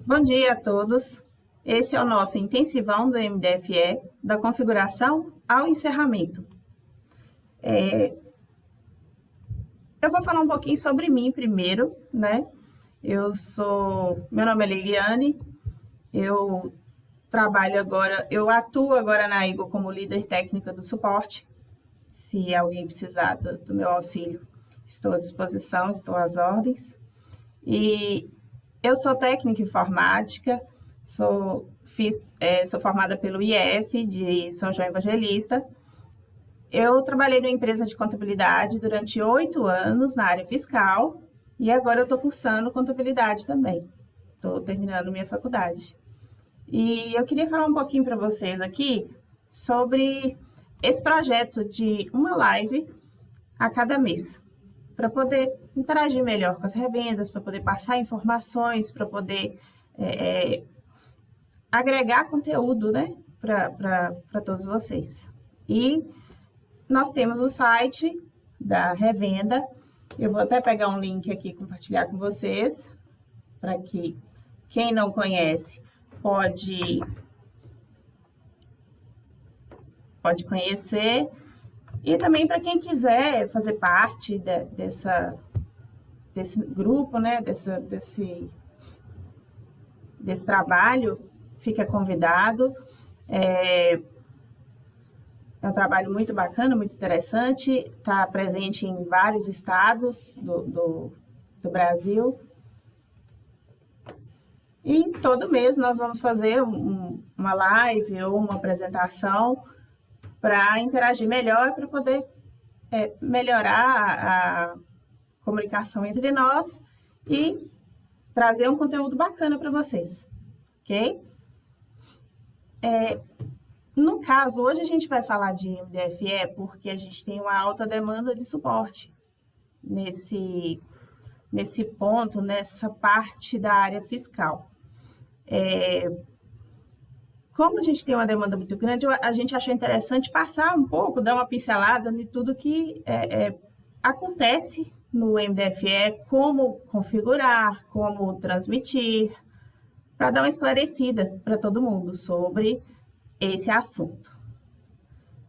Bom dia a todos. Esse é o nosso intensivão do MDFE, da configuração ao encerramento. Eu vou falar um pouquinho sobre mim primeiro, né? Meu nome é Leiliane, eu atuo agora na IGO como líder técnica do suporte. Se alguém precisar do meu auxílio, estou à disposição, estou às ordens. E eu sou técnica em informática, sou formada pelo IF de São João Evangelista. Eu trabalhei numa empresa de contabilidade durante 8 anos na área fiscal e agora eu estou cursando contabilidade também. Estou terminando minha faculdade. E eu queria falar um pouquinho para vocês aqui sobre esse projeto de uma live a cada mês, para poder interagir melhor com as revendas, para poder passar informações, para poder agregar conteúdo, né, para todos vocês. E nós temos o site da revenda. Eu vou até pegar um link aqui e compartilhar com vocês, para que quem não conhece pode conhecer. E também para quem quiser fazer parte desse grupo, né, desse trabalho, fica convidado. É um trabalho muito bacana, muito interessante, está presente em vários estados do Brasil. E todo mês nós vamos fazer uma live ou uma apresentação para interagir melhor, para poder melhorar a comunicação entre nós e trazer um conteúdo bacana para vocês, ok? No caso, hoje a gente vai falar de MDFE porque a gente tem uma alta demanda de suporte nesse ponto, nessa parte da área fiscal. Como a gente tem uma demanda muito grande, a gente achou interessante passar um pouco, dar uma pincelada de tudo que acontece no MDFE, como configurar, como transmitir, para dar uma esclarecida para todo mundo sobre esse assunto.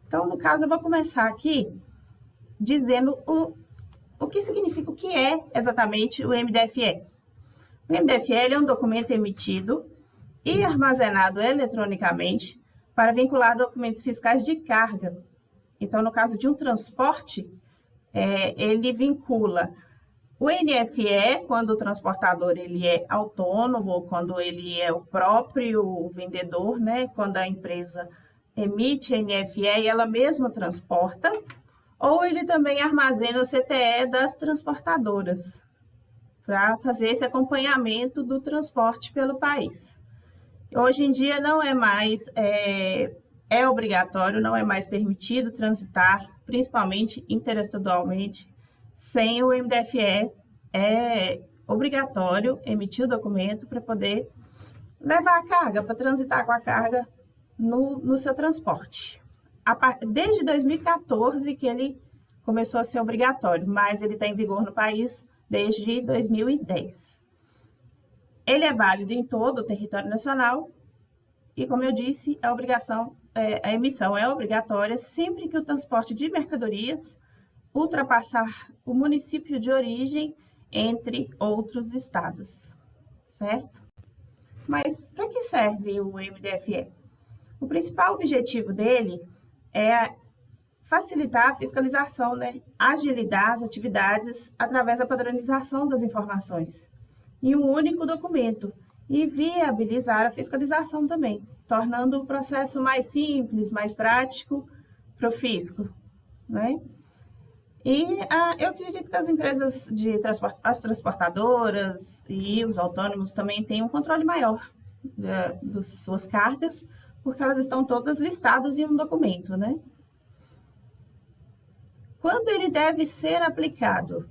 Então, no caso, eu vou começar aqui dizendo o que significa, o que é exatamente o MDFE. O MDFE é um documento emitido e armazenado eletronicamente para vincular documentos fiscais de carga. Então, no caso de um transporte, ele vincula o NFE, quando o transportador ele é autônomo, ou quando ele é o próprio vendedor, né? Quando a empresa emite NFE e ela mesma transporta, ou ele também armazena o CTE das transportadoras, para fazer esse acompanhamento do transporte pelo país. Hoje em dia não é mais obrigatório, não é mais permitido transitar, principalmente interestadualmente, sem o MDFE. É obrigatório emitir o documento para poder levar a carga, para transitar com a carga no seu transporte. Desde 2014 que ele começou a ser obrigatório, mas ele está em vigor no país desde 2010. Ele é válido em todo o território nacional e, como eu disse, a emissão é obrigatória sempre que o transporte de mercadorias ultrapassar o município de origem, entre outros estados, certo? Mas para que serve o MDFE? O principal objetivo dele é facilitar a fiscalização, né? Agilizar as atividades através da padronização das informações em um único documento e viabilizar a fiscalização também, tornando o processo mais simples, mais prático para o fisco, né? E eu acredito que as empresas as transportadoras e os autônomos também têm um controle maior das suas cargas, porque elas estão todas listadas em um documento, né? Quando ele deve ser aplicado?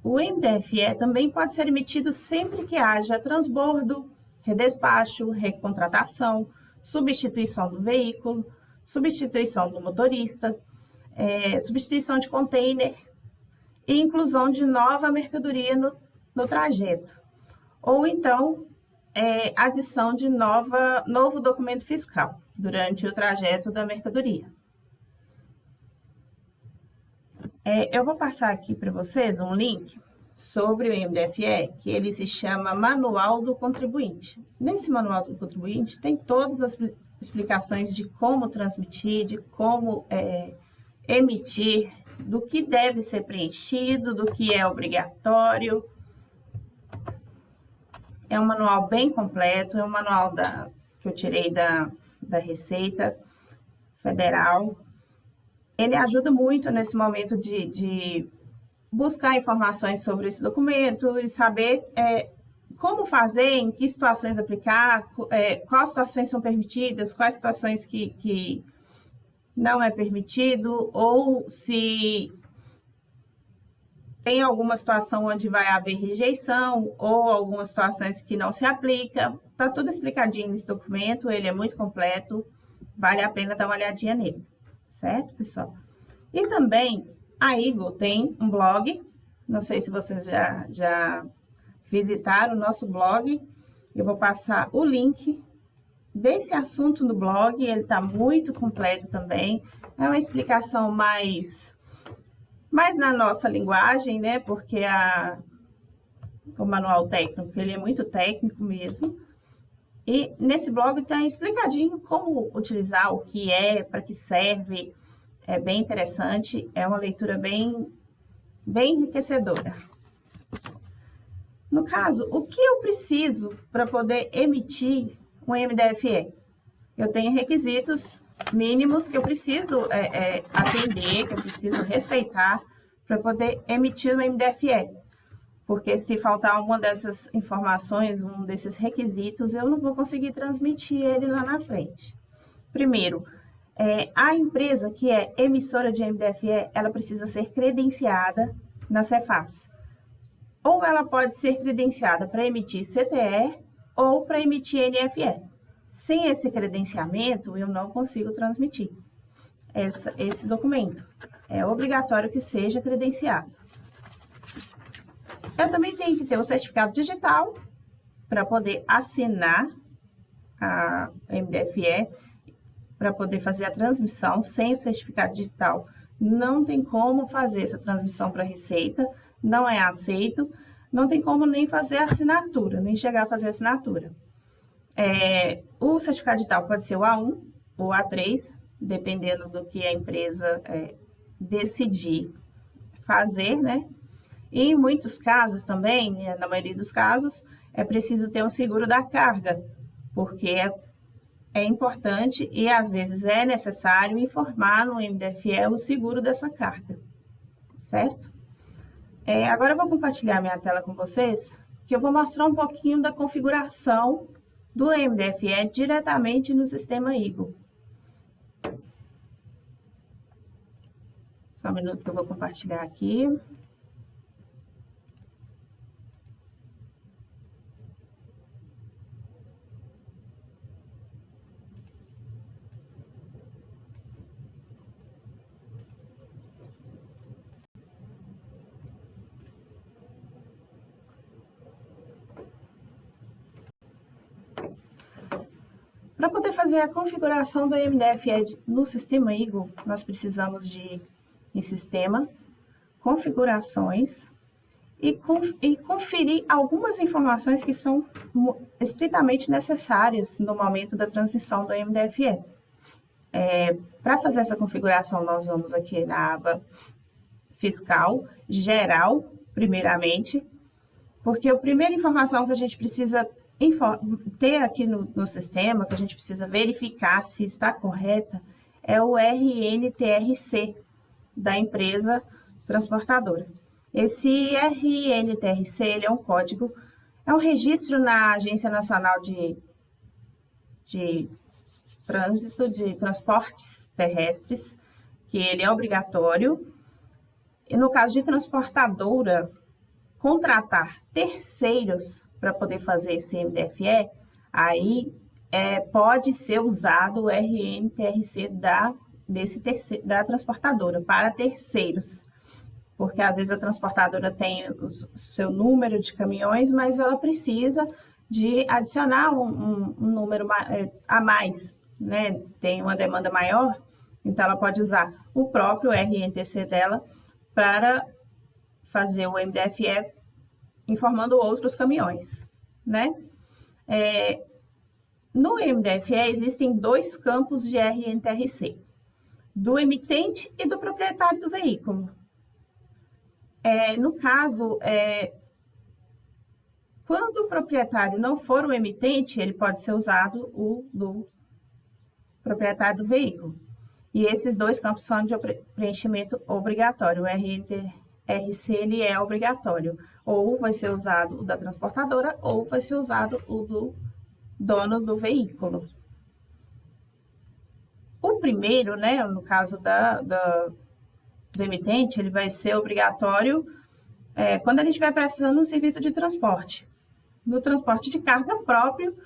O MDFE também pode ser emitido sempre que haja transbordo, redespacho, recontratação, substituição do veículo, substituição do motorista, substituição de container e inclusão de nova mercadoria no trajeto. Ou então, adição de novo documento fiscal durante o trajeto da mercadoria. Eu vou passar aqui para vocês um link sobre o MDFE, que ele se chama Manual do Contribuinte. Nesse Manual do Contribuinte tem todas as explicações de como transmitir, de como emitir, do que deve ser preenchido, do que é obrigatório. É um manual bem completo, é um manual que eu tirei da Receita Federal. Ele ajuda muito nesse momento de buscar informações sobre esse documento e saber como fazer, em que situações aplicar, quais situações são permitidas, quais situações que não é permitido, ou se tem alguma situação onde vai haver rejeição, ou algumas situações que não se aplica. Está tudo explicadinho nesse documento, ele é muito completo, vale a pena dar uma olhadinha nele, certo, pessoal? E também a Eagle tem um blog, não sei se vocês já visitaram o nosso blog, eu vou passar o link desse assunto no blog, ele está muito completo também, é uma explicação mais na nossa linguagem, né, porque o manual técnico, ele é muito técnico mesmo, e nesse blog tem explicadinho como utilizar, o que é, para que serve, é bem interessante, é uma leitura bem enriquecedora. No caso, o que eu preciso para poder emitir um MDFE? Eu tenho requisitos mínimos que eu preciso atender, que eu preciso respeitar para poder emitir o MDFE. Porque se faltar uma dessas informações, um desses requisitos, eu não vou conseguir transmitir ele lá na frente. Primeiro, a empresa que é emissora de MDFE, ela precisa ser credenciada na Cefaz. Ou ela pode ser credenciada para emitir CTE ou para emitir NFE. Sem esse credenciamento, eu não consigo transmitir esse documento. É obrigatório que seja credenciado. Eu também tenho que ter o certificado digital para poder assinar a MDFE, para poder fazer a transmissão. Sem o certificado digital, não tem como fazer essa transmissão para a Receita, não é aceito, não tem como nem fazer a assinatura, nem chegar a fazer a assinatura. O certificado digital pode ser o A1 ou A3, dependendo do que a empresa decidir fazer, né? E em muitos casos também, na maioria dos casos, é preciso ter um seguro da carga, porque é importante e às vezes é necessário informar no MDFE o seguro dessa carga, certo? Agora eu vou compartilhar minha tela com vocês, que eu vou mostrar um pouquinho da configuração do MDFE diretamente no sistema Eagle. Só um minuto que eu vou compartilhar aqui. Para poder fazer a configuração do MDFE no sistema Eagle, nós precisamos de em sistema, configurações e conferir algumas informações que são estritamente necessárias no momento da transmissão do MDFE. Para fazer essa configuração, nós vamos aqui na aba Fiscal, Geral, primeiramente, porque a primeira informação que a gente precisa ter aqui no sistema, que a gente precisa verificar se está correta, é o RNTRC da empresa transportadora. Esse RNTRC, ele é um código, é um registro na Agência Nacional de Trânsito, de Transportes Terrestres, que ele é obrigatório. E no caso de transportadora, contratar terceiros para poder fazer esse MDFE, aí pode ser usado o RNTRC da transportadora para terceiros, porque às vezes a transportadora tem o seu número de caminhões, mas ela precisa de adicionar um número a mais, né? Tem uma demanda maior, então ela pode usar o próprio RNTC dela para fazer o MDFE informando outros caminhões, né? No MDFE existem dois campos de RNTRC, do emitente e do proprietário do veículo. No caso, quando o proprietário não for o emitente, ele pode ser usado o do proprietário do veículo. E esses dois campos são de preenchimento obrigatório. O RNTRC ele é obrigatório. Ou vai ser usado o da transportadora, ou vai ser usado o do dono do veículo. O primeiro, né, no caso do emitente, ele vai ser obrigatório quando a gente estiver prestando um serviço de transporte. No transporte de carga próprio,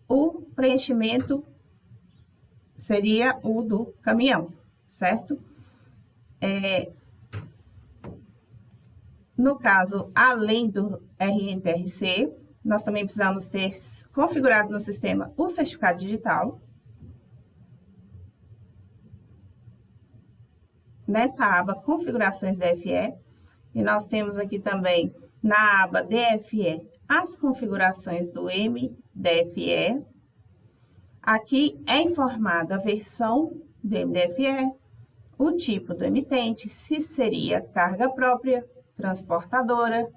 o preenchimento seria o do caminhão, certo? No caso, além do RNTRC, nós também precisamos ter configurado no sistema o certificado digital. Nessa aba Configurações DFE, e nós temos aqui também na aba DFE as configurações do MDFE. Aqui é informada a versão do MDFE, o tipo do emitente, se seria carga própria, transportadora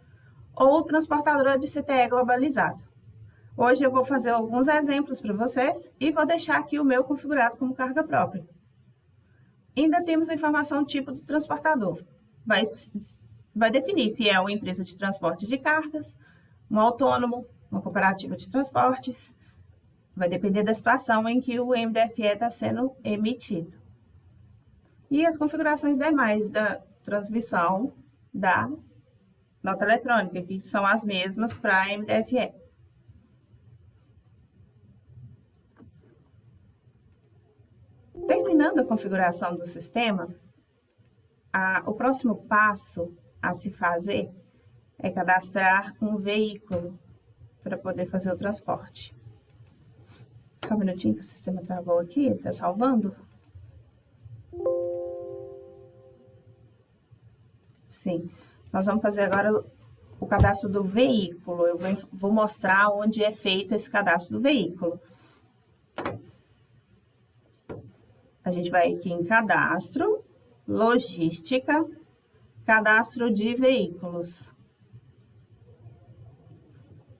ou transportadora de CTE globalizado. Hoje eu vou fazer alguns exemplos para vocês e vou deixar aqui o meu configurado como carga própria. Ainda temos a informação tipo do transportador. Vai definir se é uma empresa de transporte de cargas, um autônomo, uma cooperativa de transportes. Vai depender da situação em que o MDFE está sendo emitido. E as configurações demais da transmissão da nota eletrônica, que são as mesmas para a MDFE. Terminando a configuração do sistema, o próximo passo a se fazer é cadastrar um veículo para poder fazer o transporte. Só um minutinho que o sistema travou aqui, ele está salvando. Sim, nós vamos fazer agora o cadastro do veículo. Eu vou mostrar onde é feito esse cadastro do veículo. A gente vai aqui em Cadastro, Logística, Cadastro de Veículos.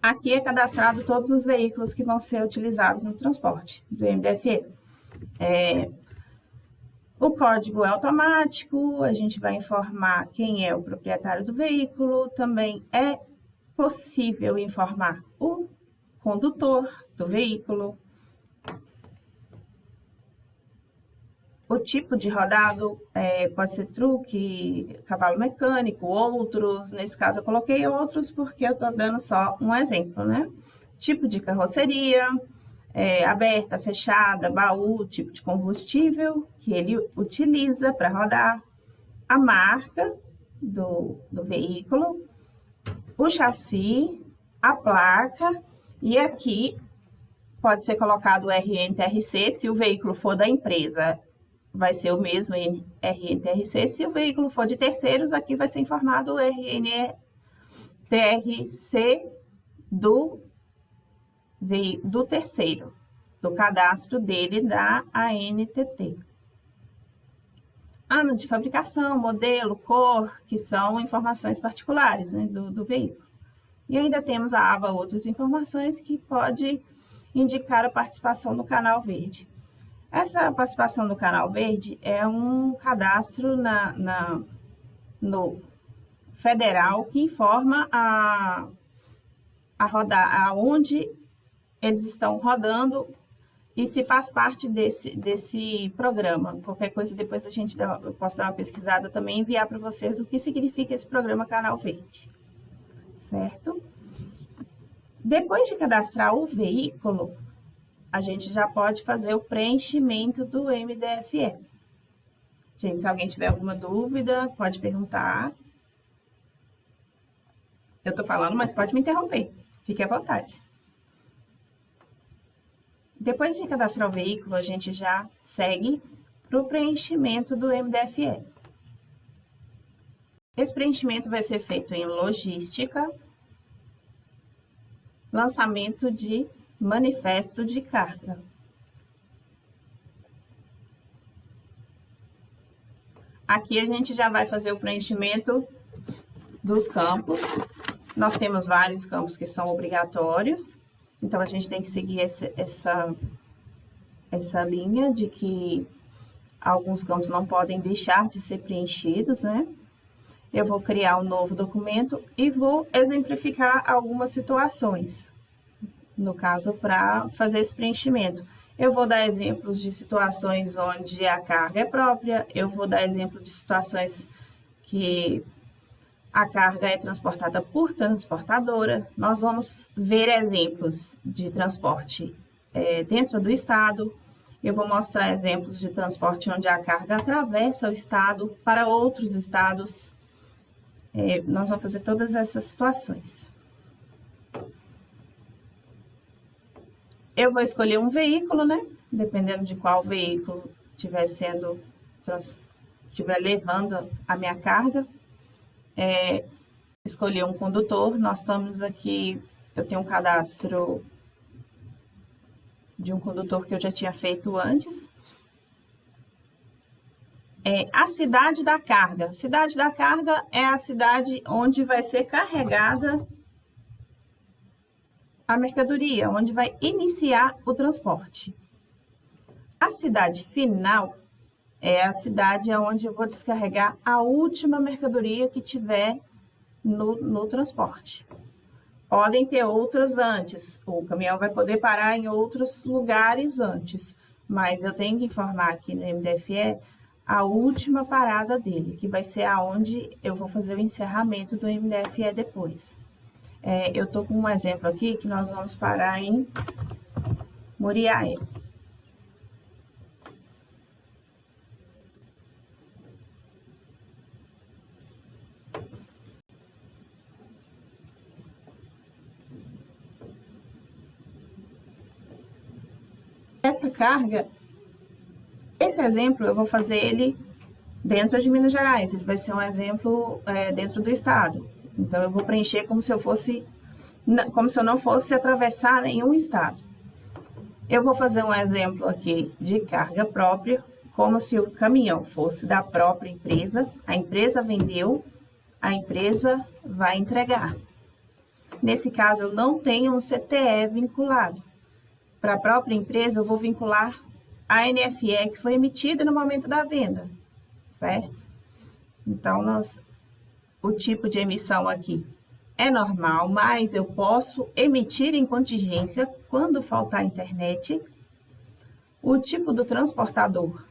Aqui é cadastrado todos os veículos que vão ser utilizados no transporte do MDFE. O código é automático, a gente vai informar quem é o proprietário do veículo, também é possível informar o condutor do veículo, o tipo de rodado, pode ser truque, cavalo mecânico, outros. Nesse caso eu coloquei outros porque eu estou dando só um exemplo, né? Tipo de carroceria, aberta, fechada, baú, tipo de combustível que ele utiliza para rodar, a marca do veículo, o chassi, a placa, e aqui pode ser colocado o RNTRC, se o veículo for da empresa, vai ser o mesmo RNTRC. Se o veículo for de terceiros, aqui vai ser informado o RNTRC do terceiro, do cadastro dele da ANTT. Ano de fabricação, modelo, cor, que são informações particulares, né, do veículo. E ainda temos a aba Outras Informações, que pode indicar a participação no Canal Verde. Essa participação no Canal Verde é um cadastro no federal que informa aonde eles estão rodando e se faz parte desse programa. Qualquer coisa, depois eu posso dar uma pesquisada também e enviar para vocês o que significa esse programa Canal Verde. Certo? Depois de cadastrar o veículo, a gente já pode fazer o preenchimento do MDFE. Gente, se alguém tiver alguma dúvida, pode perguntar. Eu estou falando, mas pode me interromper. Fique à vontade. Depois de cadastrar o veículo, a gente já segue para o preenchimento do MDFE. Esse preenchimento vai ser feito em logística, lançamento de manifesto de carga. Aqui a gente já vai fazer o preenchimento dos campos. Nós temos vários campos que são obrigatórios, então a gente tem que seguir essa linha de que alguns campos não podem deixar de ser preenchidos, né? Eu vou criar um novo documento e vou exemplificar algumas situações, no caso, para fazer esse preenchimento. Eu vou dar exemplos de situações onde a carga é própria, eu vou dar exemplo de situações que a carga é transportada por transportadora. Nós vamos ver exemplos de transporte dentro do estado. Eu vou mostrar exemplos de transporte onde a carga atravessa o estado para outros estados. Nós vamos fazer todas essas situações. Eu vou escolher um veículo, né? Dependendo de qual veículo estiver levando a minha carga. Escolher um condutor. Nós estamos aqui, eu tenho um cadastro de um condutor que eu já tinha feito antes. A cidade da carga. Cidade da carga é a cidade onde vai ser carregada a mercadoria, onde vai iniciar o transporte. A cidade final é a cidade onde eu vou descarregar a última mercadoria que tiver no transporte. Podem ter outras antes, o caminhão vai poder parar em outros lugares antes, mas eu tenho que informar aqui no MDFE a última parada dele, que vai ser aonde eu vou fazer o encerramento do MDFE depois. Eu estou com um exemplo aqui que nós vamos parar em Muriaé. Essa carga, esse exemplo eu vou fazer ele dentro de Minas Gerais, ele vai ser um exemplo dentro do estado. Então eu vou preencher como se eu não fosse atravessar nenhum estado. Eu vou fazer um exemplo aqui de carga própria, como se o caminhão fosse da própria empresa, a empresa vendeu, a empresa vai entregar. Nesse caso, eu não tenho um CTE vinculado. Para a própria empresa, eu vou vincular a NFE que foi emitida no momento da venda, certo? Então, o tipo de emissão aqui é normal, mas eu posso emitir em contingência quando faltar internet. O tipo do transportador,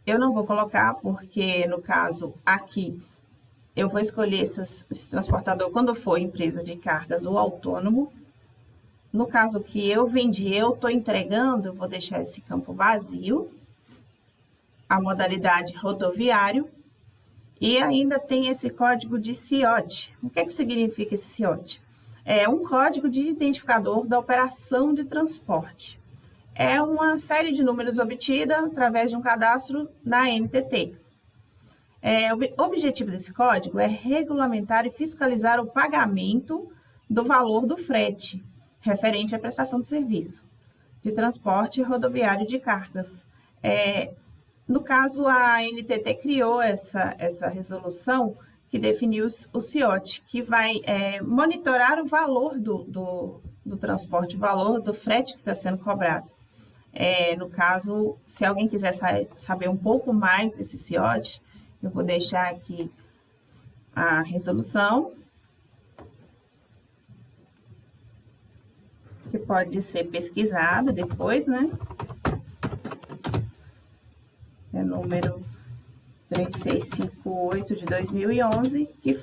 eu não vou colocar, porque no caso aqui, eu vou escolher esse transportador quando for empresa de cargas ou autônomo. No caso que eu vendi, eu estou entregando, eu vou deixar esse campo vazio. A modalidade rodoviário. E ainda tem esse código de CIOT. O que é que significa esse CIOT? É um código de identificador da operação de transporte. É uma série de números obtida através de um cadastro na NTT. O objetivo desse código é regulamentar e fiscalizar o pagamento do valor do frete, referente à prestação de serviço de transporte rodoviário de cargas. No caso, a NTT criou essa resolução que definiu o CIOT, que vai monitorar o valor do transporte, o valor do frete que está sendo cobrado. No caso, se alguém quiser saber um pouco mais desse CIOT, eu vou deixar aqui a resolução, que pode ser pesquisada depois, né? É número 3658 de 2011, que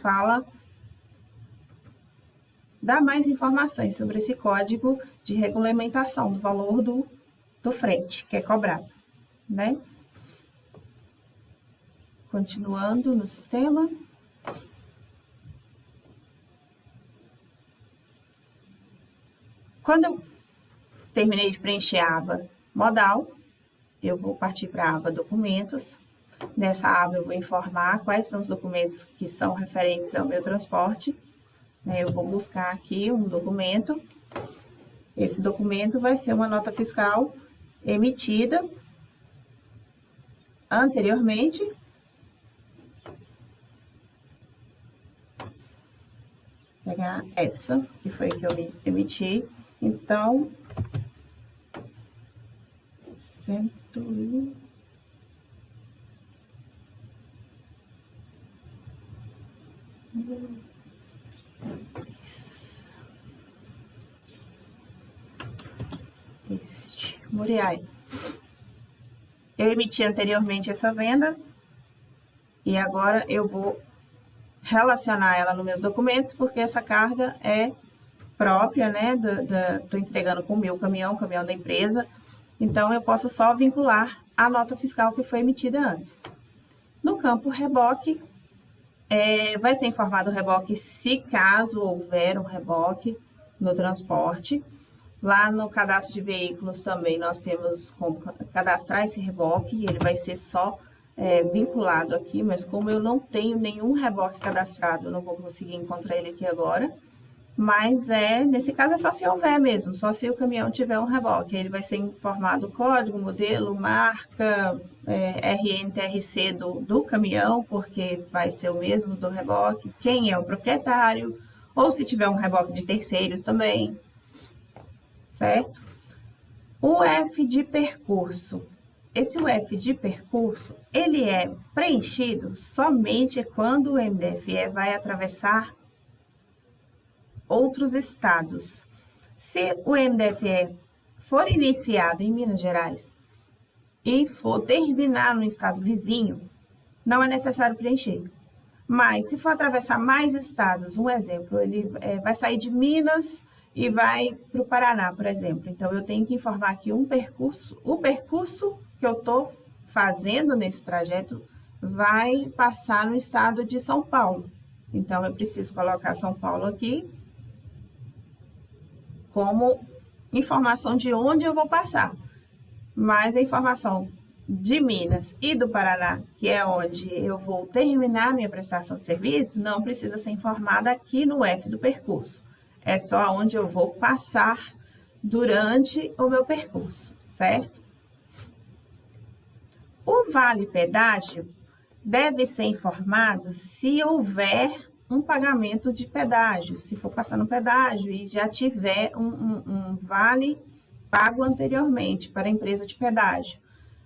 dá mais informações sobre esse código de regulamentação do valor do frete que é cobrado, né? Continuando no sistema. Quando eu terminei de preencher a aba modal, eu vou partir para a aba documentos. Nessa aba eu vou informar quais são os documentos que são referentes ao meu transporte. Eu vou buscar aqui um documento. Esse documento vai ser uma nota fiscal emitida anteriormente. Vou pegar essa, que foi que eu emiti. Então, 100 e... Muriai. Eu emiti anteriormente essa venda e agora eu vou relacionar ela nos meus documentos, porque essa carga é própria, né? Estou entregando com o meu caminhão da empresa, então eu posso só vincular a nota fiscal que foi emitida antes. No campo reboque, vai ser informado o reboque se caso houver um reboque no transporte. Lá no cadastro de veículos também nós temos como cadastrar esse reboque, e ele vai ser só vinculado aqui, mas como eu não tenho nenhum reboque cadastrado, eu não vou conseguir encontrar ele aqui agora. Mas nesse caso é só se houver mesmo, só se o caminhão tiver um reboque. Ele vai ser informado o código, modelo, marca, RNTRC do caminhão, porque vai ser o mesmo do reboque, quem é o proprietário, ou se tiver um reboque de terceiros também, certo? O F de percurso. Esse UF de percurso, ele é preenchido somente quando o MDFE vai atravessar outros estados. Se o MDFE for iniciado em Minas Gerais e for terminar no estado vizinho, não é necessário preencher. Mas, se for atravessar mais estados, um exemplo, ele vai sair de Minas e vai para o Paraná, por exemplo. Então, eu tenho que informar aqui o percurso que eu estou fazendo nesse trajeto vai passar no estado de São Paulo. Então, eu preciso colocar São Paulo aqui como informação de onde eu vou passar. Mas a informação de Minas e do Paraná, que é onde eu vou terminar minha prestação de serviço, não precisa ser informada aqui no F do percurso. É só onde eu vou passar durante o meu percurso, certo? O vale pedágio deve ser informado se houver um pagamento de pedágio, se for passar no pedágio e já tiver um vale pago anteriormente para a empresa de pedágio.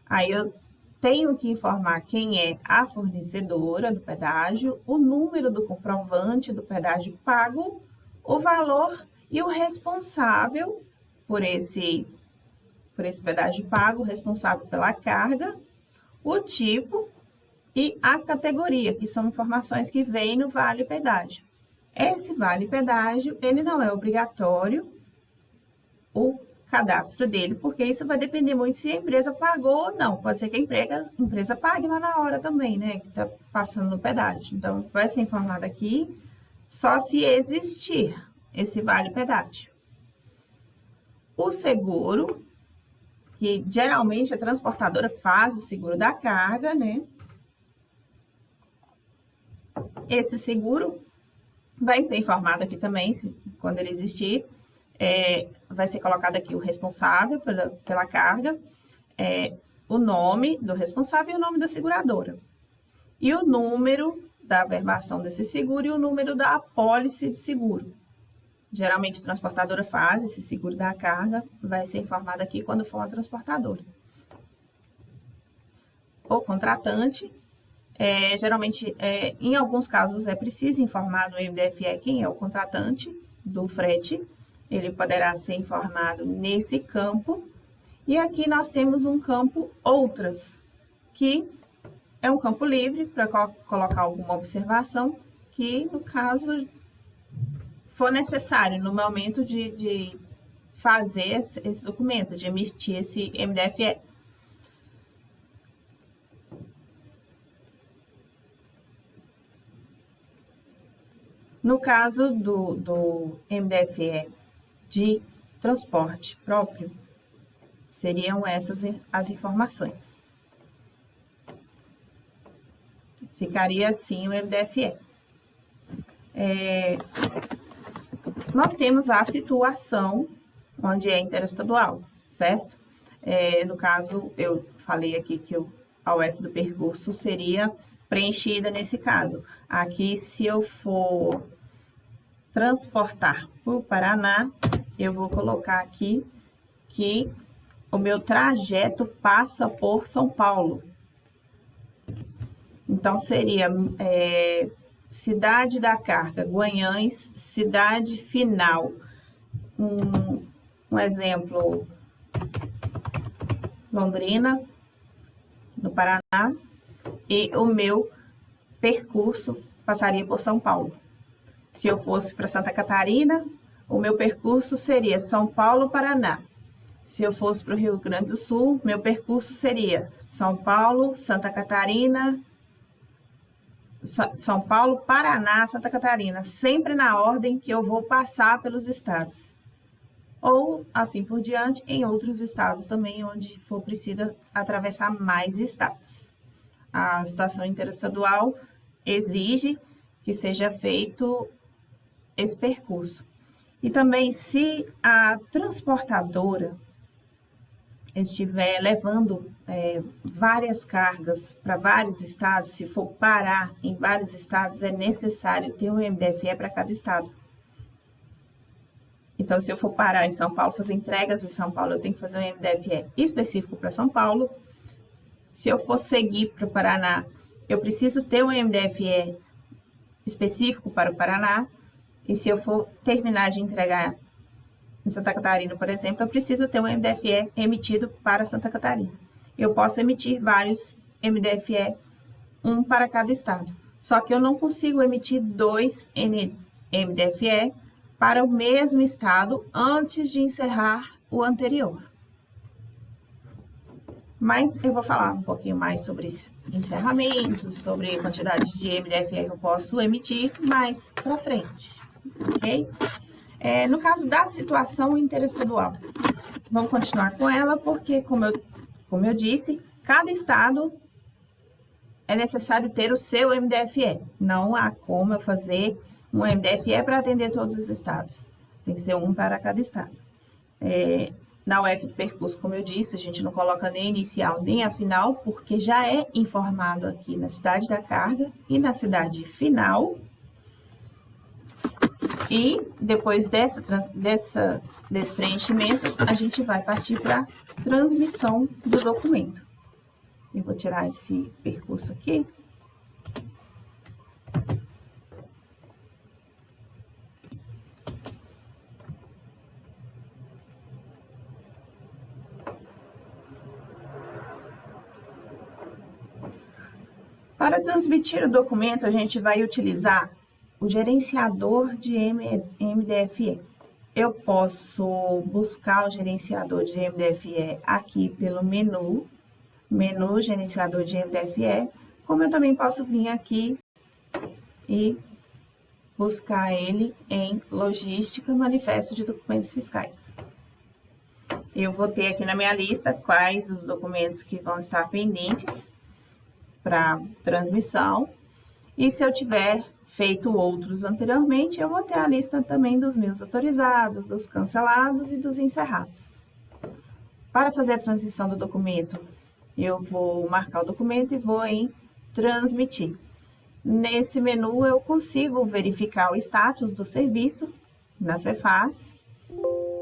Aí eu tenho que informar quem é a fornecedora do pedágio, o número do comprovante do pedágio pago, o valor e o responsável por esse pedágio pago, responsável pela carga, o tipo e a categoria, que são informações que vêm no vale pedágio. Esse vale pedágio, ele não é obrigatório o cadastro dele, porque isso vai depender muito se a empresa pagou ou não. Pode ser que a empresa pague lá na hora também, né, que está passando no pedágio. Então, vai ser informado aqui só se existir esse vale pedágio. O seguro, que geralmente a transportadora faz o seguro da carga, né? Esse seguro vai ser informado aqui também, quando ele existir. Vai ser colocado aqui o responsável pela carga, o nome do responsável e o nome da seguradora. E o número da averbação desse seguro e o número da apólice de seguro. Geralmente a transportadora faz esse seguro da carga, vai ser informado aqui quando for uma transportadora. O contratante, geralmente, em alguns casos, é preciso informar no MDFE quem é o contratante do frete. Ele poderá ser informado nesse campo. E aqui nós temos um campo outras, que é um campo livre para colocar alguma observação que, no caso, for necessário no momento de fazer esse documento, de emitir esse MDFE. No caso do MDFE de transporte próprio, seriam essas as informações. Ficaria assim o MDFE. Nós temos a situação onde é interestadual, certo? No caso, eu falei aqui que a UF do percurso seria preenchida nesse caso. Aqui, se eu for transportar para o Paraná, eu vou colocar aqui que o meu trajeto passa por São Paulo. Então, seria cidade da carga, Guanhães, cidade final. Um exemplo, Londrina, no Paraná, e o meu percurso passaria por São Paulo. Se eu fosse para Santa Catarina, o meu percurso seria São Paulo, Paraná. Se eu fosse para o Rio Grande do Sul, meu percurso seria São Paulo, Santa Catarina, São Paulo, Paraná, Santa Catarina, sempre na ordem que eu vou passar pelos estados. Ou, assim por diante, em outros estados também, onde for preciso atravessar mais estados. A situação interestadual exige que seja feito esse percurso. E também, se a transportadora estiver levando várias cargas para vários estados, se for parar em vários estados, é necessário ter um MDFE para cada estado. Então, se eu for parar em São Paulo, fazer entregas em São Paulo, eu tenho que fazer um MDFE específico para São Paulo. Se eu for seguir para o Paraná, eu preciso ter um MDFE específico para o Paraná. E se eu for terminar de entregar em Santa Catarina, por exemplo, eu preciso ter um MDFE emitido para Santa Catarina. Eu posso emitir vários MDFE, um para cada estado. Só que eu não consigo emitir 2 MDFE para o mesmo estado antes de encerrar o anterior. Mas eu vou falar um pouquinho mais sobre encerramentos, sobre a quantidade de MDFE que eu posso emitir mais para frente, ok? No caso da situação interestadual, vamos continuar com ela, porque, como eu disse, cada estado é necessário ter o seu MDFE. Não há como eu fazer um MDFE para atender todos os estados. Tem que ser um para cada estado. Na UF do percurso, como eu disse, a gente não coloca nem inicial nem a final, porque já é informado aqui na cidade da carga e na cidade final. E depois desse preenchimento, a gente vai partir para a transmissão do documento. Eu vou tirar esse percurso aqui. Para transmitir o documento, a gente vai utilizar o gerenciador de MDFE. Eu posso buscar o gerenciador de MDFE aqui pelo menu gerenciador de MDFE, como eu também posso vir aqui e buscar ele em logística, manifesto de documentos fiscais. Eu vou ter aqui na minha lista quais os documentos que vão estar pendentes para transmissão, e se eu tiver feito outros anteriormente, eu vou ter a lista também dos meus autorizados, dos cancelados e dos encerrados. Para fazer a transmissão do documento, eu vou marcar o documento e vou em transmitir. Nesse menu eu consigo verificar o status do serviço na Cefaz.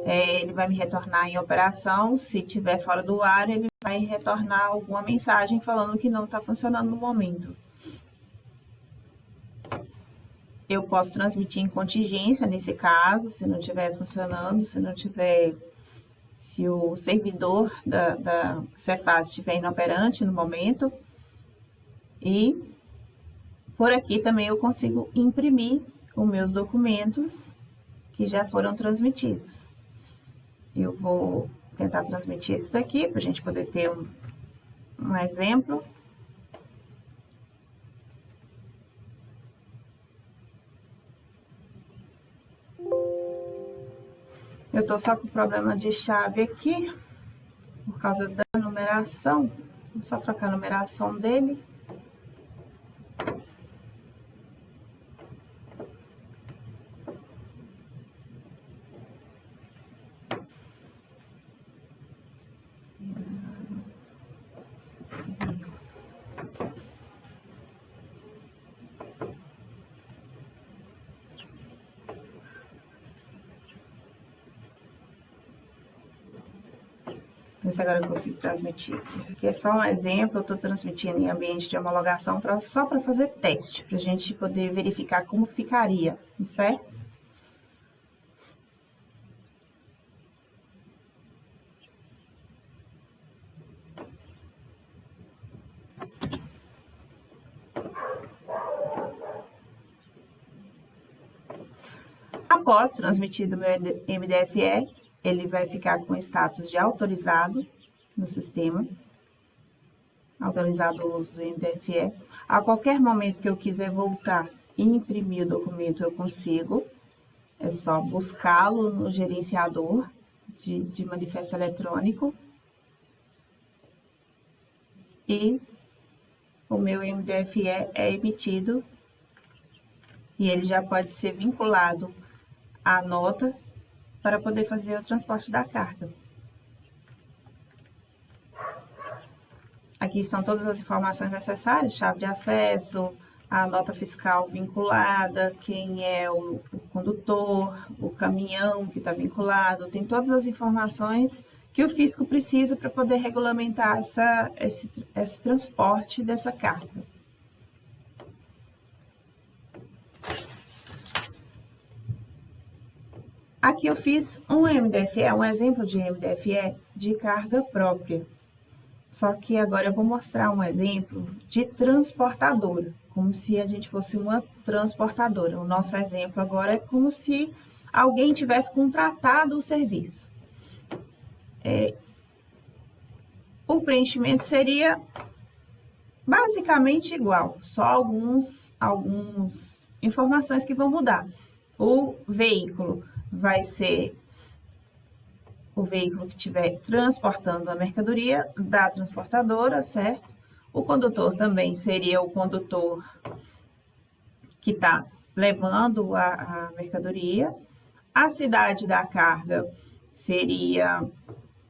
Ele vai me retornar em operação. Se estiver fora do ar, ele vai retornar alguma mensagem falando que não está funcionando no momento. Eu posso transmitir em contingência, nesse caso, se não estiver funcionando, se o servidor da Cefaz estiver inoperante no momento. E por aqui também eu consigo imprimir os meus documentos que já foram transmitidos. Eu vou tentar transmitir esse daqui para a gente poder ter um exemplo. Eu tô só com problema de chave aqui, por causa da numeração. Vou só trocar a numeração dele. Ver se agora eu consigo transmitir. Isso aqui é só um exemplo, eu estou transmitindo em ambiente de homologação só para fazer teste, para a gente poder verificar como ficaria, certo? Após transmitido o meu MDFE, ele vai ficar com status de autorizado no sistema, autorizado o uso do MDFE. A qualquer momento que eu quiser voltar e imprimir o documento, eu consigo. É só buscá-lo no gerenciador de manifesto eletrônico. E o meu MDFE é emitido e ele já pode ser vinculado à nota para poder fazer o transporte da carga. Aqui estão todas as informações necessárias, chave de acesso, a nota fiscal vinculada, quem é o condutor, o caminhão que está vinculado, tem todas as informações que o fisco precisa para poder regulamentar esse transporte dessa carga. Aqui eu fiz um MDFE, um exemplo de MDFE de carga própria. Só que agora eu vou mostrar um exemplo de transportadora, como se a gente fosse uma transportadora. O nosso exemplo agora é como se alguém tivesse contratado o serviço. O preenchimento seria basicamente igual, só algumas informações que vão mudar. O veículo vai ser o veículo que estiver transportando a mercadoria da transportadora, certo? O condutor também seria o condutor que está levando a mercadoria. A cidade da carga seria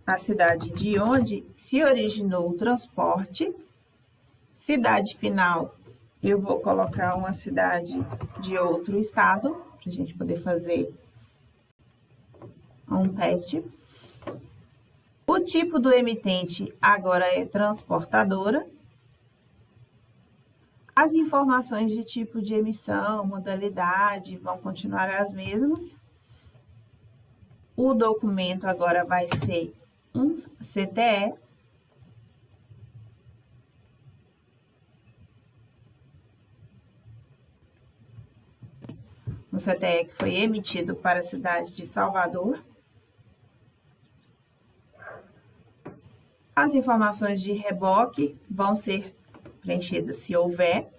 a cidade de onde se originou o transporte. Cidade final, eu vou colocar uma cidade de outro estado, para a gente poder fazer um teste. O tipo do emitente agora é transportadora. As informações de tipo de emissão, modalidade, vão continuar as mesmas. O documento agora vai ser um CTE. Um CTE que foi emitido para a cidade de Salvador. As informações de reboque vão ser preenchidas se houver.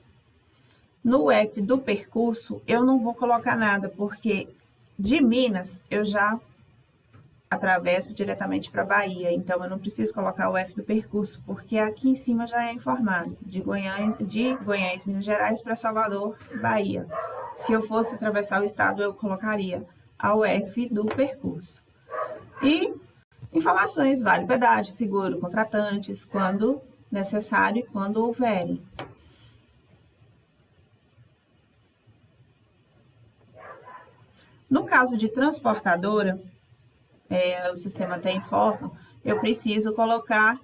No F do percurso, eu não vou colocar nada, porque de Minas eu já atravesso diretamente para Bahia, então eu não preciso colocar o F do percurso, porque aqui em cima já é informado, de Goiás, Minas Gerais para Salvador, Bahia. Se eu fosse atravessar o estado, eu colocaria ao F do percurso. E informações, vale pedágio, seguro, contratantes, quando necessário e quando houverem. No caso de transportadora, o sistema até informa, eu preciso colocar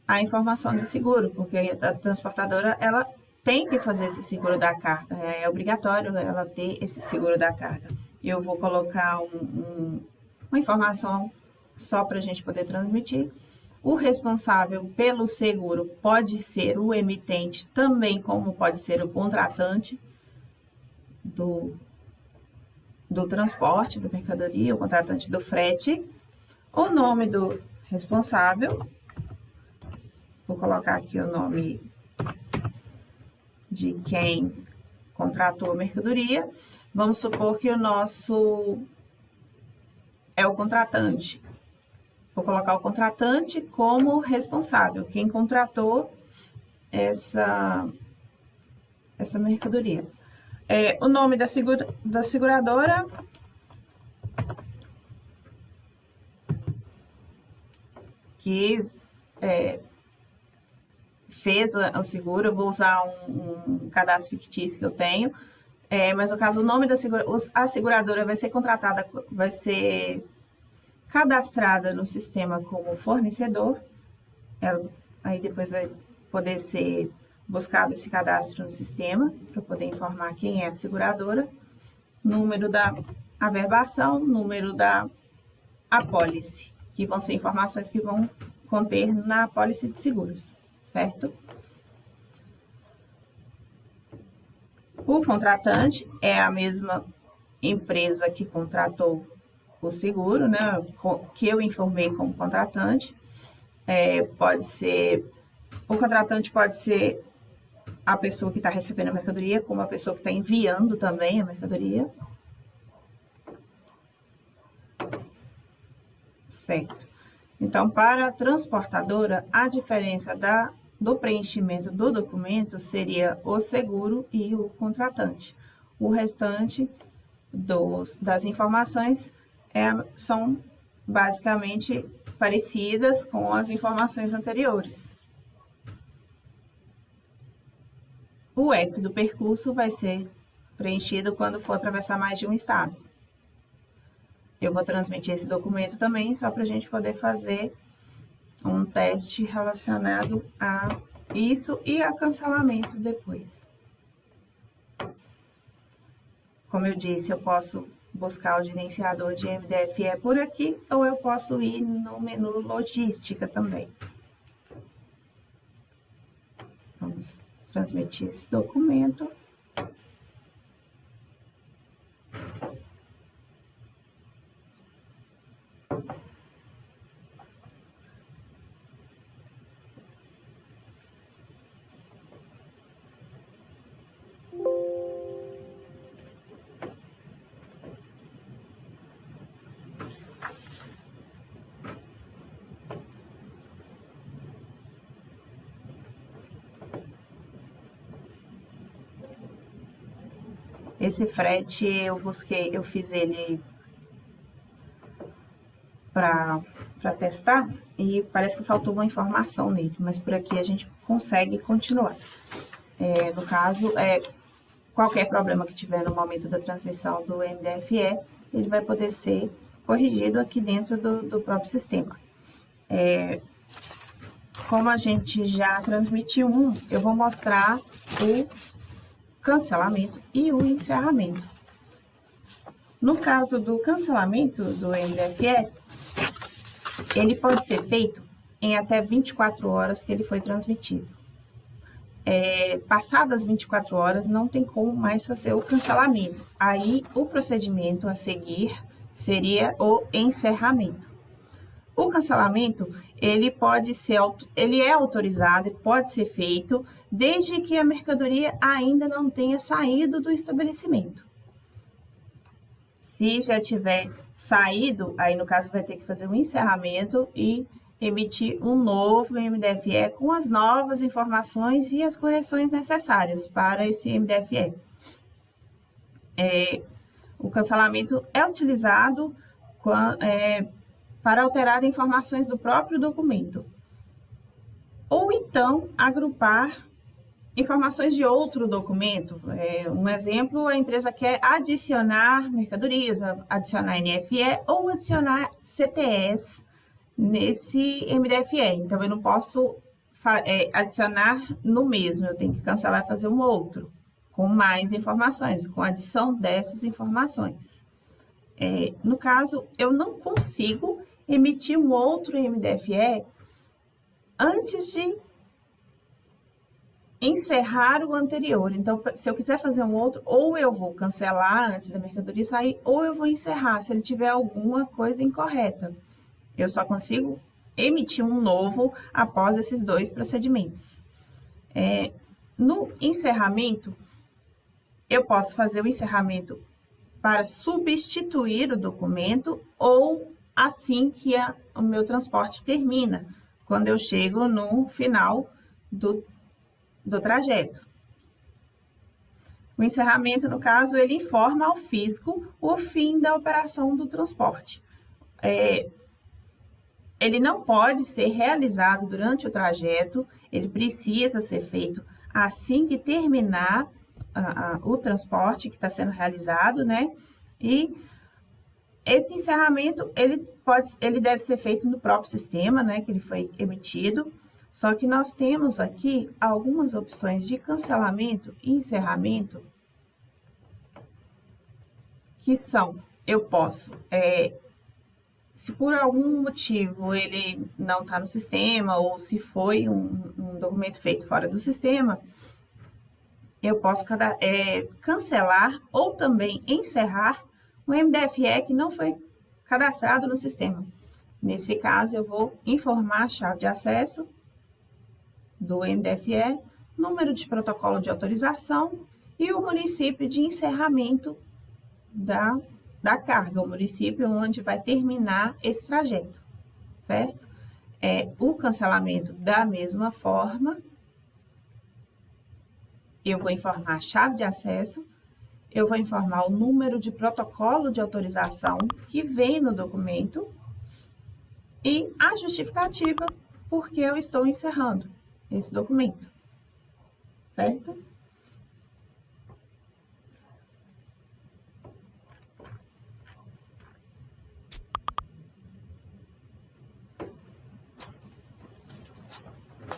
a informação de seguro, porque a transportadora, ela tem que fazer esse seguro da carga, é obrigatório ela ter esse seguro da carga. Eu vou colocar uma informação só para a gente poder transmitir. O responsável pelo seguro pode ser o emitente, também como pode ser o contratante do transporte da mercadoria, o contratante do frete. O nome do responsável, vou colocar aqui o nome de quem contratou a mercadoria. Vamos supor que o nosso é o contratante. Vou colocar o contratante como responsável, quem contratou essa mercadoria. O nome da seguradora, que fez o seguro. Eu vou usar um cadastro fictício que eu tenho, mas no caso o nome a seguradora vai ser contratada, vai ser cadastrada no sistema como fornecedor. Aí depois vai poder ser buscado esse cadastro no sistema para poder informar quem é a seguradora, número da averbação, número da apólice, que vão ser informações que vão conter na apólice de seguros, certo? O contratante é a mesma empresa que contratou o seguro, né, que eu informei como contratante. O contratante pode ser a pessoa que está recebendo a mercadoria, como a pessoa que está enviando também a mercadoria. Certo. Então, para a transportadora, a diferença do preenchimento do documento seria o seguro e o contratante. O restante das informações são basicamente parecidas com as informações anteriores. O F do percurso vai ser preenchido quando for atravessar mais de um estado. Eu vou transmitir esse documento também, só para a gente poder fazer um teste relacionado a isso e a cancelamento depois. Como eu disse, eu posso buscar o gerenciador de MDFE por aqui, ou eu posso ir no menu logística também. Vamos transmitir esse documento. Esse frete eu fiz ele para testar e parece que faltou uma informação nele, mas por aqui a gente consegue continuar. No caso, qualquer problema que tiver no momento da transmissão do MDFE, ele vai poder ser corrigido aqui dentro do próprio sistema. Como a gente já transmitiu eu vou mostrar o cancelamento e o encerramento. No caso do cancelamento do MDFE, ele pode ser feito em até 24 horas que ele foi transmitido. Passadas 24 horas, não tem como mais fazer o cancelamento. Aí, o procedimento a seria o encerramento. O cancelamento, ele é autorizado e pode ser feito desde que a mercadoria ainda não tenha saído do estabelecimento. Se já tiver saído, aí no caso vai ter que fazer um encerramento e emitir um novo MDFE com as novas informações e as correções necessárias para esse MDFE. O cancelamento é utilizado para alterar informações do próprio documento, ou então agrupar informações de outro documento. Um exemplo, a empresa quer adicionar mercadorias, adicionar NFE ou adicionar CTS nesse MDFE. Então, eu não posso adicionar no mesmo, eu tenho que cancelar e fazer um outro, com mais informações, com adição dessas informações. No caso, eu não consigo emitir um outro MDFE antes de encerrar o anterior. Então, se eu quiser fazer um outro, ou eu vou cancelar antes da mercadoria sair, ou eu vou encerrar se ele tiver alguma coisa incorreta. Eu só consigo emitir um novo após esses dois procedimentos. No encerramento, eu posso fazer o encerramento para substituir o documento ou assim que o meu transporte termina, quando eu chego no final do trajeto. O encerramento, no caso, ele informa ao fisco o fim da operação do transporte. Ele não pode ser realizado durante o trajeto, ele precisa ser feito assim que terminar o transporte que está sendo realizado, né? E esse encerramento, ele deve ser feito no próprio sistema, né? Que ele foi emitido. Só que nós temos aqui algumas opções de cancelamento e encerramento que são, eu posso, se por algum motivo ele não está no sistema ou se foi um documento feito fora do sistema, eu posso cancelar ou também encerrar um MDFE que não foi cadastrado no sistema. Nesse caso, eu vou informar a chave de acesso do MDFE, número de protocolo de autorização e o município de encerramento da carga, o município onde vai terminar esse trajeto, certo? O cancelamento da mesma forma, eu vou informar a chave de acesso, eu vou informar o número de protocolo de autorização que vem no documento e a justificativa porque eu estou encerrando esse documento, certo?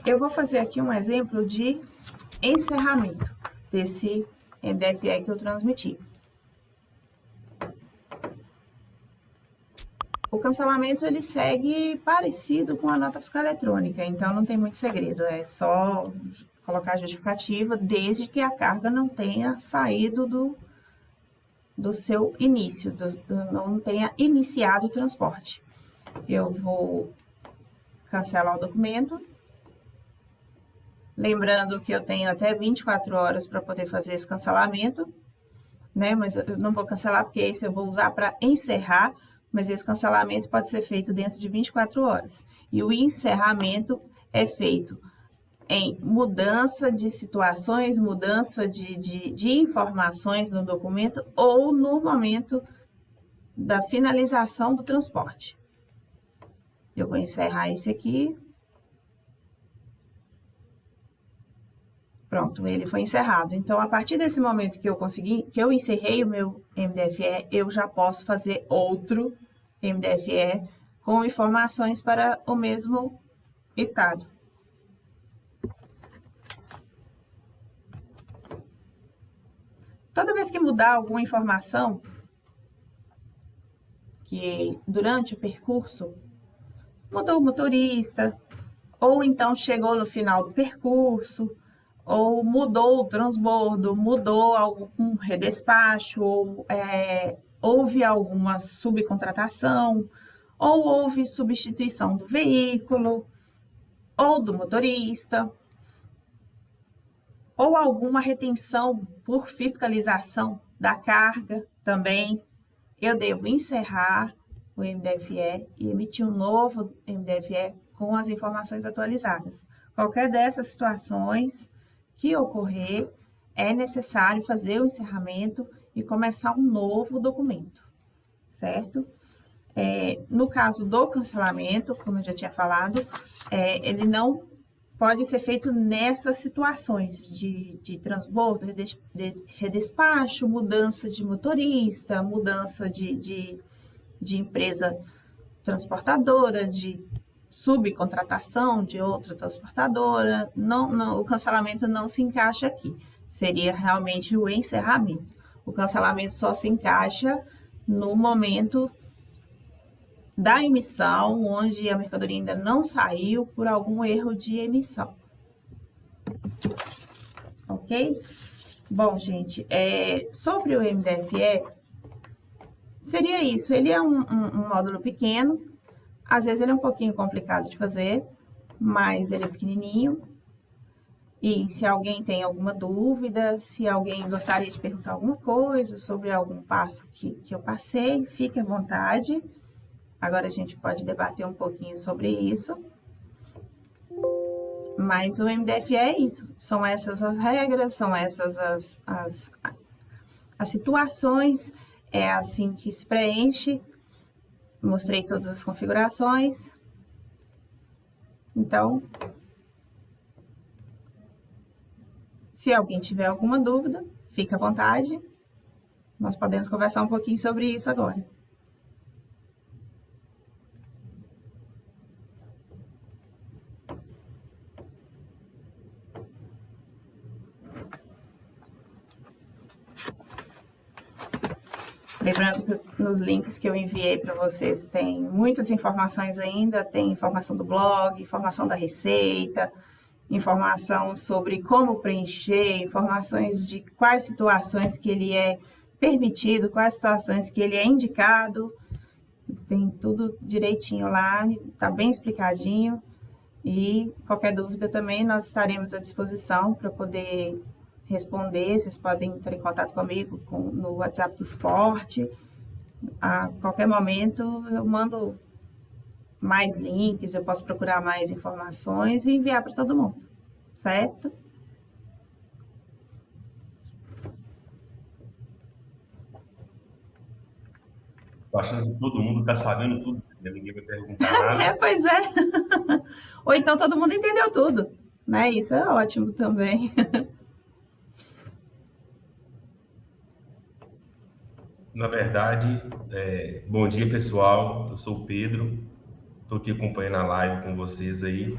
Eu vou fazer aqui um exemplo de encerramento desse MDFE que eu transmiti. O cancelamento, ele segue parecido com a nota fiscal eletrônica, então não tem muito segredo, é só colocar a justificativa desde que a carga não tenha saído do seu início, não tenha iniciado o transporte. Eu vou cancelar o documento, lembrando que eu tenho até 24 horas para poder fazer esse cancelamento, né? Mas eu não vou cancelar porque esse eu vou usar para encerrar, mas esse cancelamento pode ser feito dentro de 24 horas. E o encerramento é feito em mudança de situações, mudança de informações no documento ou no momento da finalização do transporte. Eu vou encerrar esse aqui. Pronto, ele foi encerrado. Então, a partir desse momento que eu encerrei o meu MDFE, eu já posso fazer outro MDFE com informações para o mesmo estado. Toda vez que mudar alguma informação, que durante o percurso mudou o motorista, ou então chegou no final do percurso, ou mudou o transbordo, mudou algum redespacho, ou houve alguma subcontratação, ou houve substituição do veículo, ou do motorista, ou alguma retenção por fiscalização da carga também, eu devo encerrar o MDFE e emitir um novo MDFE com as informações atualizadas. Qualquer dessas situações que ocorrer, é necessário fazer o encerramento e começar um novo documento, certo? No caso do cancelamento, como eu já tinha falado, ele não pode ser feito nessas situações de transbordo, de redespacho, mudança de motorista, mudança de empresa transportadora, de subcontratação de outra transportadora, o cancelamento não se encaixa aqui. Seria realmente o encerramento. O cancelamento só se encaixa no momento da emissão, onde a mercadoria ainda não saiu por algum erro de emissão. Ok? Bom, gente, sobre o MDFE, seria isso. Ele é um módulo pequeno. Às vezes ele é um pouquinho complicado de fazer, mas ele é pequenininho. E se alguém tem alguma dúvida, se alguém gostaria de perguntar alguma coisa sobre algum passo que eu passei, fique à vontade. Agora a gente pode debater um pouquinho sobre isso. Mas o MDFE é isso, são essas as regras, são essas as situações, é assim que se preenche. Mostrei todas as configurações. Então, se alguém tiver alguma dúvida, fique à vontade. Nós podemos conversar um pouquinho sobre isso agora. Lembrando que nos links que eu enviei para vocês tem muitas informações ainda, tem informação do blog, informação da receita, informação sobre como preencher, informações de quais situações que ele é permitido, quais situações que ele é indicado. Tem tudo direitinho lá, está bem explicadinho. E qualquer dúvida também nós estaremos à disposição para poder responder. Vocês podem entrar em contato comigo no WhatsApp do suporte. A qualquer momento eu mando mais links, eu posso procurar mais informações e enviar para todo mundo, certo? Tô achando que todo mundo está sabendo tudo, né? Ninguém vai perguntar nada. Pois é. Ou então todo mundo entendeu tudo, né? Isso é ótimo também. Na verdade, bom dia pessoal, eu sou o Pedro, estou aqui acompanhando a live com vocês aí.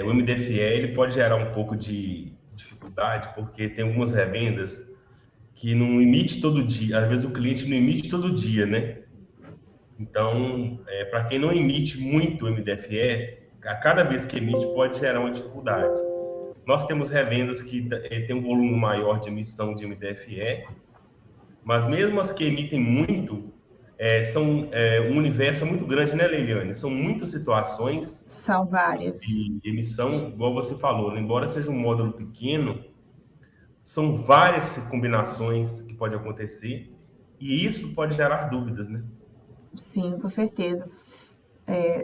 O MDFE ele pode gerar um pouco de dificuldade, porque tem algumas revendas que não emite todo dia, às vezes o cliente não emite todo dia, né? Então, para quem não emite muito o MDFE, a cada vez que emite pode gerar uma dificuldade. Nós temos revendas que têm um volume maior de emissão de MDFE, mas mesmo as que emitem muito, um universo muito grande, né, Leiliane? São muitas situações São várias. de emissão, igual você falou, né? Embora seja um módulo pequeno, são várias combinações que podem acontecer e isso pode gerar dúvidas, né? Sim, com certeza.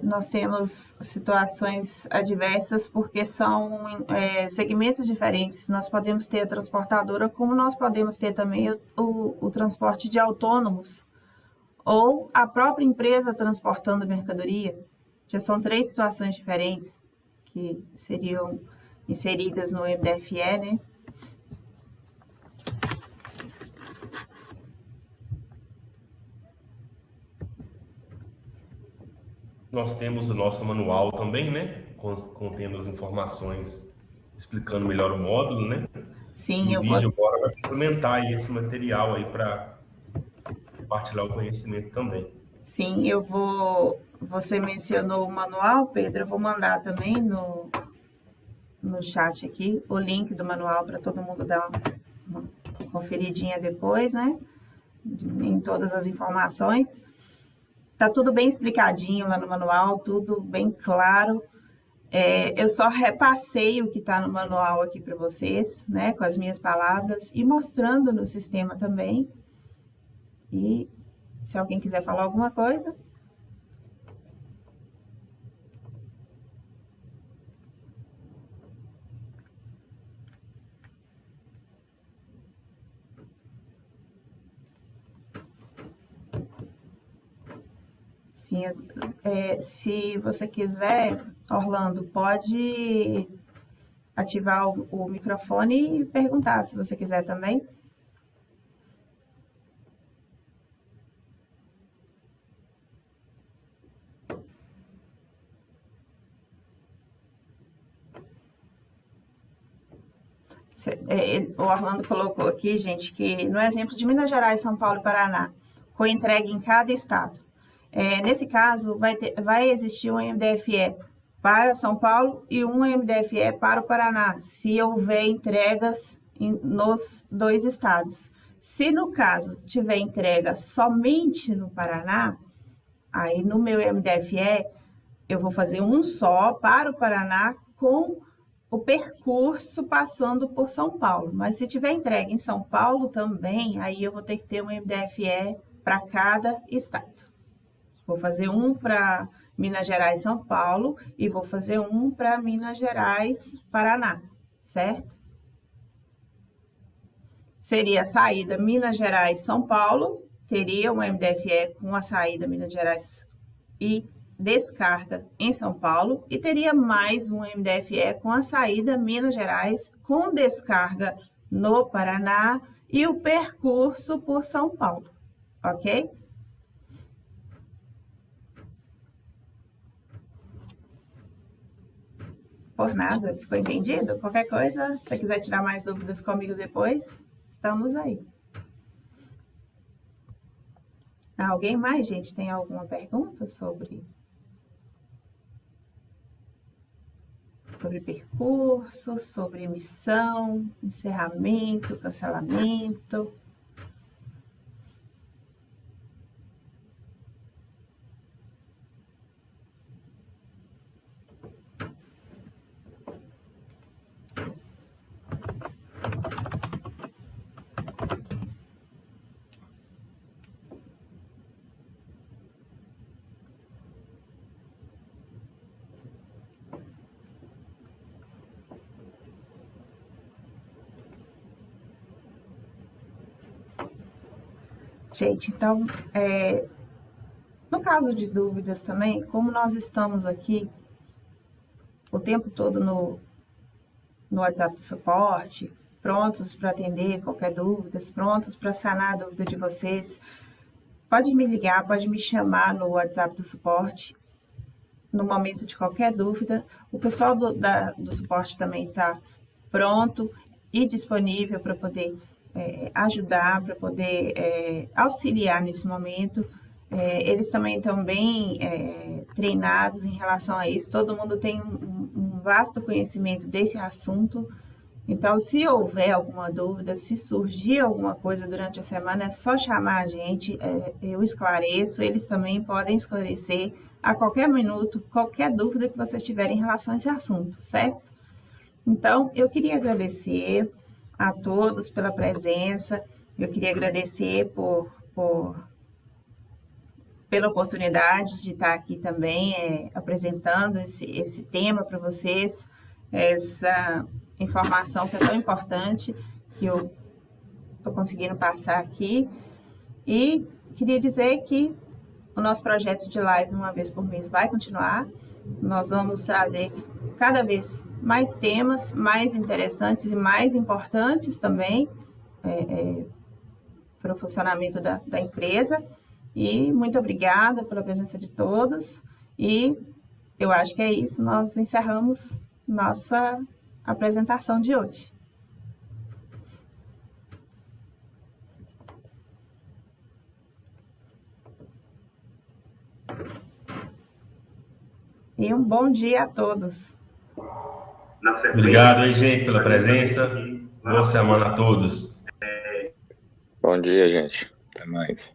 Nós temos situações adversas porque são segmentos diferentes. Nós podemos ter a transportadora, como nós podemos ter também o transporte de autônomos, ou a própria empresa transportando mercadoria. Já são três situações diferentes que seriam inseridas no MDFE, né? Nós temos o nosso manual também, né? Contendo as informações, explicando melhor o módulo, né? Sim, E o eu vou. vídeo agora vai complementar esse material aí para compartilhar o conhecimento também. Sim, eu vou. Você mencionou o manual, Pedro. Eu vou mandar também no chat aqui o link do manual para todo mundo dar uma conferidinha depois, né? Em todas as informações. Tá tudo bem explicadinho lá no manual, tudo bem claro. Eu só repassei o que está no manual aqui para vocês, né? Com as minhas palavras e mostrando no sistema também. E se alguém quiser falar alguma coisa. Sim, se você quiser, Orlando, pode ativar o microfone e perguntar, se você quiser também. O Orlando colocou aqui, gente, que no exemplo de Minas Gerais, São Paulo e Paraná, com entrega em cada estado. Nesse caso, vai existir um MDFE para São Paulo e um MDFE para o Paraná, se houver entregas nos dois estados. Se no caso tiver entrega somente no Paraná, aí no meu MDFE eu vou fazer um só para o Paraná com o percurso passando por São Paulo. Mas se tiver entregue em São Paulo também, aí eu vou ter que ter um MDFE para cada estado. Vou fazer um para Minas Gerais, São Paulo, e vou fazer um para Minas Gerais, Paraná, certo? Seria a saída Minas Gerais, São Paulo, teria um MDFE com a saída Minas Gerais e descarga em São Paulo, e teria mais um MDFE com a saída Minas Gerais, com descarga no Paraná e o percurso por São Paulo, ok? Por nada, ficou entendido? Qualquer coisa, se você quiser tirar mais dúvidas comigo depois, estamos aí. Alguém mais, gente, tem alguma pergunta sobre percurso, sobre emissão, encerramento, cancelamento? Gente, então, no caso de dúvidas também, como nós estamos aqui o tempo todo no WhatsApp do suporte, prontos para atender qualquer dúvida, prontos para sanar a dúvida de vocês, pode me ligar, pode me chamar no WhatsApp do suporte, no momento de qualquer dúvida. O pessoal do suporte também está pronto e disponível para poder ajudar, para poder auxiliar nesse momento. Eles também estão bem treinados em relação a isso, todo mundo tem um vasto conhecimento desse assunto. Então, se houver alguma dúvida, se surgir alguma coisa durante a semana, é só chamar a gente, eu esclareço, eles também podem esclarecer a qualquer minuto, qualquer dúvida que vocês tiverem em relação a esse assunto, certo? Então, eu queria agradecer a todos pela presença, eu queria agradecer pela oportunidade de estar aqui também apresentando esse tema para vocês, essa informação que é tão importante que eu estou conseguindo passar aqui. E queria dizer que o nosso projeto de live, uma vez por mês, vai continuar. Nós vamos trazer cada vez mais temas, mais interessantes e mais importantes também para o funcionamento da empresa. E muito obrigada pela presença de todos. E eu acho que é isso, nós encerramos nossa apresentação de hoje. E um bom dia a todos. Obrigado aí, gente, pela presença. Boa semana a todos. Bom dia, gente. Até mais.